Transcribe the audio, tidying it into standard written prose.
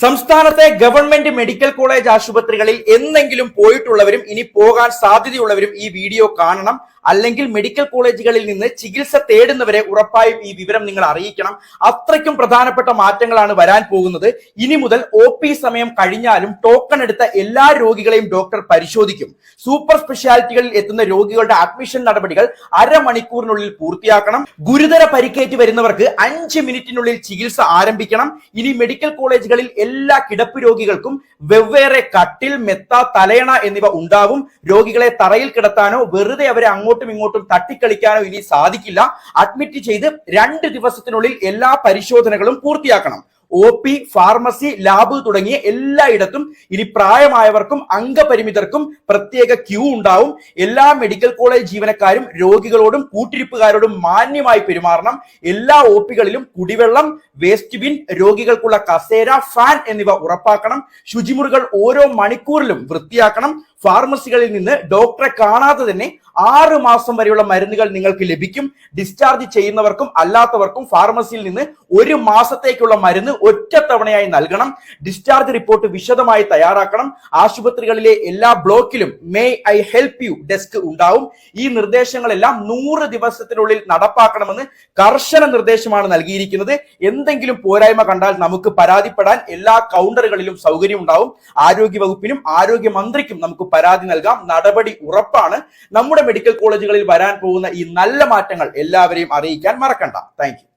സംസ്ഥാനത്തെ government medical college ആശുപത്രികളിൽ എന്തെങ്കിലും പോയിട്ടുള്ളവരും ഇനി പോകാൻ സാധ്യതയുള്ളവരും ഈ വീഡിയോ കാണണം. അല്ലെങ്കിൽ മെഡിക്കൽ കോളേജുകളിൽ നിന്ന് ചികിത്സ തേടുന്നവരെ ഉറപ്പായും ഈ വിവരം നിങ്ങൾ അറിയിക്കണം. അത്രയ്ക്കും പ്രധാനപ്പെട്ട മാറ്റങ്ങളാണ് വരാൻ പോകുന്നത്. ഇനി മുതൽ OP സമയം കഴിഞ്ഞാലും ടോക്കൺ എടുത്ത എല്ലാ രോഗികളെയും ഡോക്ടർ പരിശോധിക്കും. സൂപ്പർ സ്പെഷ്യാലിറ്റികളിൽ എത്തുന്ന രോഗികളുടെ അഡ്മിഷൻ നടപടികൾ അരമണിക്കൂറിനുള്ളിൽ പൂർത്തിയാക്കണം. ഗുരുതര പരിക്കേറ്റ് വരുന്നവർക്ക് 5 മിനിറ്റിനുള്ളിൽ ചികിത്സ ആരംഭിക്കണം. ഇനി മെഡിക്കൽ കോളേജുകളിൽ എല്ലാ കിടപ്പ് രോഗികൾക്കും വെവ്വേറെ കട്ടിൽ, മെത്ത, തലയണ എന്നിവ ഉണ്ടാവും. രോഗികളെ തറയിൽ കിടത്താനോ വെറുതെ അവരെ അങ്ങോട്ടും ഇങ്ങോട്ടും തട്ടിക്കളിക്കാനോ ഇനി സാധിക്കില്ല. അഡ്മിറ്റ് ചെയ്ത് 2 ദിവസത്തിനുള്ളിൽ എല്ലാ പരിശോധനകളും പൂർത്തിയാക്കണം. OP, ഫാർമസി, ലാബ് തുടങ്ങിയ എല്ലായിടത്തും ഇനി പ്രായമായവർക്കും അംഗപരിമിതർക്കും പ്രത്യേക ക്യൂ ഉണ്ടാവും. എല്ലാ മെഡിക്കൽ കോളേജ് ജീവനക്കാരും രോഗികളോടും കൂട്ടിരിപ്പുകാരോടും മാന്യമായി പെരുമാറണം. എല്ലാ OPകളിലും കുടിവെള്ളം, വേസ്റ്റ് ബിൻ, രോഗികൾക്കുള്ള കസേര, ഫാൻ എന്നിവ ഉറപ്പാക്കണം. ശുചിമുറികൾ ഓരോ മണിക്കൂറിലും വൃത്തിയാക്കണം. ഫാർമസികളിൽ നിന്ന് ഡോക്ടറെ കാണാതെ തന്നെ 6 മാസം വരെയുള്ള മരുന്നുകൾ നിങ്ങൾക്ക് ലഭിക്കും. ഡിസ്ചാർജ് ചെയ്യുന്നവർക്കും അല്ലാത്തവർക്കും ഫാർമസിയിൽ നിന്ന് 1 മാസത്തേക്കുള്ള മരുന്ന് ഒറ്റത്തവണയായി നൽകണം. ഡിസ്ചാർജ് റിപ്പോർട്ട് വിശദമായി തയ്യാറാക്കണം. ആശുപത്രികളിലെ എല്ലാ ബ്ലോക്കിലും may I help you desk ഉണ്ടാവും. ഈ നിർദ്ദേശങ്ങളെല്ലാം 100 ദിവസത്തിനുള്ളിൽ നടപ്പാക്കണമെന്ന് കർശന നിർദ്ദേശമാണ് നൽകിയിരിക്കുന്നത്. എന്തെങ്കിലും പോരായ്മ കണ്ടാൽ നമുക്ക് പരാതിപ്പെടാൻ എല്ലാ കൗണ്ടറുകളിലും സൗകര്യം ഉണ്ടാവും. ആരോഗ്യ വകുപ്പിനും ആരോഗ്യമന്ത്രിക്കും നമുക്ക് പരാതി നൽകാം. നടപടി ഉറപ്പാണ്. നമ്മുടെ മെഡിക്കൽ കോളേജുകളിൽ വരാൻ പോകുന്ന ഈ നല്ല മാറ്റങ്ങൾ എല്ലാവരെയും അറിയിക്കാൻ മറക്കണ്ട. Thank you.